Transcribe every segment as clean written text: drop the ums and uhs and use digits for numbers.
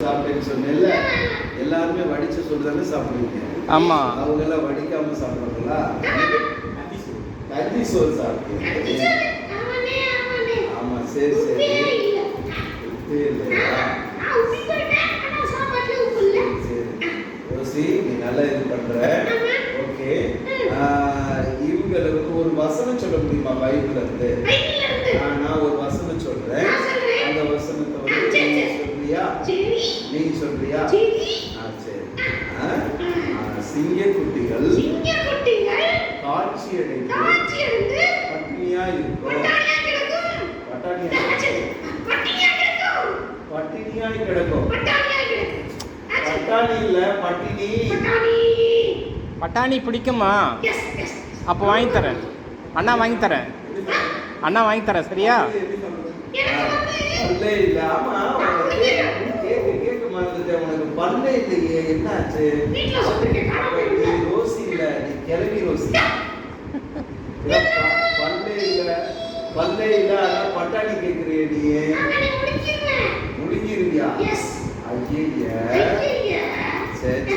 சாப்பிட்டேன்னு சொன்னேன்ல, எல்லாருமே வடிச்ச சோறு தானே சாப்பிடுவீங்க. ஆமா. அவங்க எல்லாம் வடிக்காம சாப்பிடுறாங்களா? கஞ்சி சோறு சாப்பிட்டீங்க. ஆமா, சரி சரி. உப்பே இல்லையா? சரி ரோசி, நீ நல்லா இது பண்ற. ஓகே, இவங்களுக்கு ஒரு வசனம் சொல்ல முடியுமா பைபிள்ல இருந்து? நான் ஒரு வசனம் சொல்றேன், அந்த வசனத்தை வந்து நீ சொல்றியா? நீ சொல்றியா? சரி. சிங்கக்குட்டிகள் காட்சி அடைந்து பட்டினியா இருக்கும். பட்டினியாய் கிடக்கும். பட்டாணி இல்ல, பட்டினி. பட்டாணி பிடிக்குமா? அப்போ வாங்கி தரேன். அண்ணா வாங்கி தரேன். அண்ணா வாங்கி தரேன், சரியா? பல்லே இல்ல. ஆமா, கேட்க மறந்துட்டேன். உனக்கு பல்லே இல்லையே, என்னாச்சு? நீ ரோசி இல்ல, நீ கிளவி ரோசி. பல்லே இல்ல, அதான் பட்டாணி கேட்கிறிய நீ. முடிஞ்சிருவியா? ஐய, சரி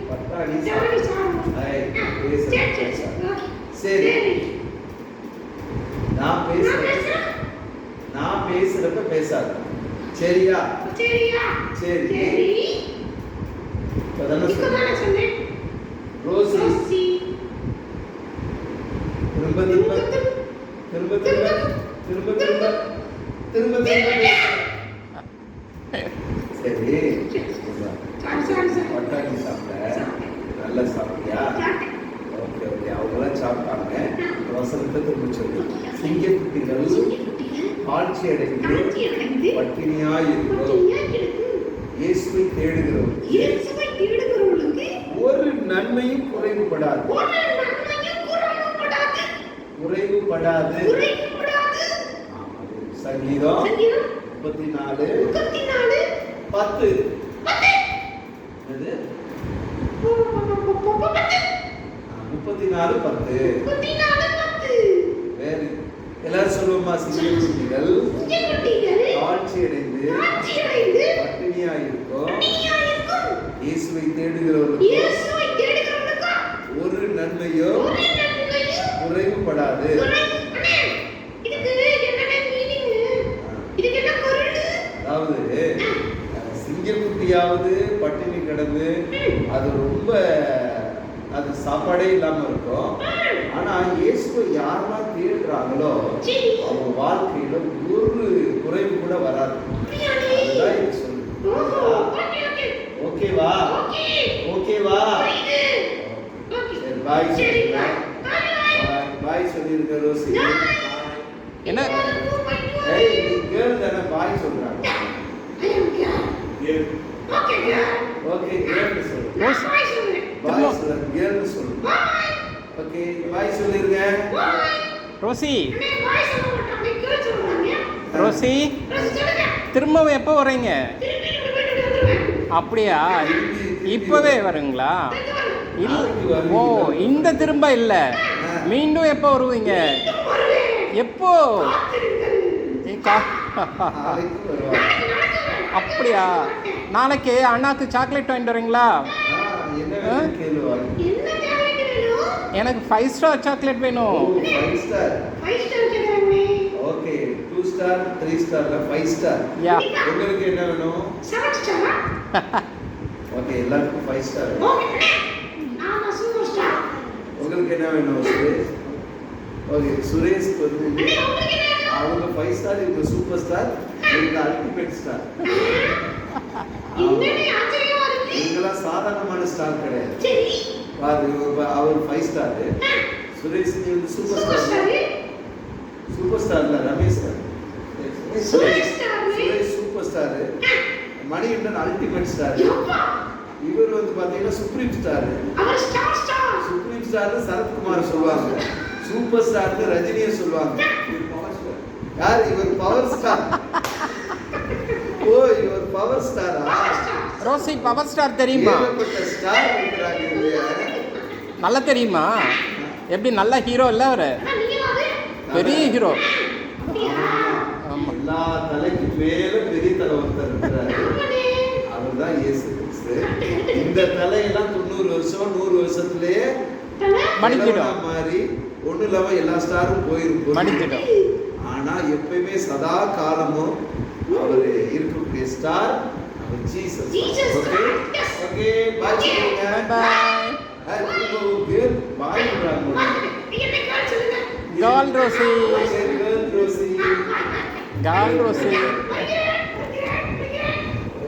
பட்டாணி சரி. நான் பேசுறப்ப பேசாத, சரியா? சரி. ரோசி திரும்ப சரி. பட்டாணி சாப்பிட்ட, நல்லா சாப்பிட்டியா? ஓகே. அவங்களாம் சாப்பிட்டாங்க. வசனத்தை திரும்ப சொல்லு. சிங்கக்குட்டிகள் ஆட்சி அடைந்து பட்டினியாய் இருக்கிறோம். இயேசுவை தேடுகிறவர்களுக்கு ஒரு நன்மையும் குறைவுபடாது. சங்கீதம் 34:10. என்னது? 34:10. வேற எல்லாரும் சொல்லுவோமா? சிங்கக்குட்டிகள் ஆட்சி அடைந்து பட்டினியாய் இருக்கும். இயேசுவை தேடுகிறவர்களுக்கு ஒரு நன்மையோ குறைவுபடாது. அதாவது சிங்கக்குட்டியாவது பட்டினி கிடந்து அது சாப்பாடே இல்லாம இருக்கும். ஆனா இயேசுவை யாரெல்லாம் தேடுறாங்களோ அவங்க வாழ்க்கையில ஒரு குறைவு கூட வராது. அதுதான் இது சொல்லு. ஓகேவா? சரி, பாய் சொல்லுங்க. பாய் சொல்லிருக்க ரோசி. என்ன? ஏய், நீ கேர்ள் தானே, பாய் சொல்றாங்க. ஓகே, கேர்ள் சொல்லு. பாய் சொல்ல, கேர்ள் சொல்லு. ஓகே, பாய் சொல்லிருங்க. ரோசி திரும்பவும் எப்போ வரீங்க? அப்படியா? இப்பவே வருங்களா? ஓ, இந்த திரும்ப இல்ல, மீண்டும் எப்போ வருவீங்க? எப்போ? அப்படியா? நாளைக்கு அண்ணாக்கு சாக்லேட் வாங்கிட்டு வரீங்களா? எனக்கு 5 ஸ்டார் சாக்லேட் வேணும். Okay, 2 star 3 star 5 star. Yeah. உங்களுக்கு என்ன வேணும்? 7 ஸ்டார். ஓகே, எல்லாருக்கும் 5 ஸ்டார். நான் சூப்பர் ஸ்டார். உங்களுக்கு என்ன வேணும் சுரேஷ்? ஓகே, சுரேஷ் வந்து அவங்க 5 ஸ்டார், இவங்க சூப்பர் ஸ்டார், இவங்க அல்டிமேட் ஸ்டார். இவங்கெல்லாம் சாதாரணமான ஸ்டார் கிடையாது. அவர் 5 ஸ்டார், சுரேஷ் நீ வந்து சூப்பர் ஸ்டார். சூப்பர் ஸ்டார்ல Ramesh sir, Suresh super star, Manikandan ultimate star. இவர் வந்து பாத்தீங்கன்னா supreme star. Supreme star Sarathkumar சொல்லுவாங்க, சூப்பர் ஸ்டார் ரஜினியை சொல்லுவாங்க. யார் இவர்? Power star. ஓ, இவர் பவர் ஸ்டாரா? ரோசி பவர் ஸ்டார் தெரியுமா? ஸ்டார் இருக்கிறாங்க இல்லையா? நல்லா தெரியுமா? எப்படி நல்ல ஹீரோ இல்ல அவரு? பெரிய ஹீரோ. எல்லா தலைக்கு மேல ஒருத்தர் இருக்கிறாரு, அவர்தான் இயேசு கிறிஸ்து. இந்த தலையெல்லாம் 90 வருஷம் 100 வருஷத்துலயே மடிஞ்சிடும். மாதிரி ஒண்ணு இல்லாம எல்லா ஸ்டாரும் போயிருக்கும். மடிஞ்சிடும். ஆனா எப்பயுமே சதா காலமும் அவர் இருக்கக்கூடிய ஸ்டார் அவர் ஜீசஸ். ஓகே ஓகே பாய் சொல்லுங்க. பாய். பாய் சொல்றாங்க. Call Rosie. Girl Rosie. Call Rousey.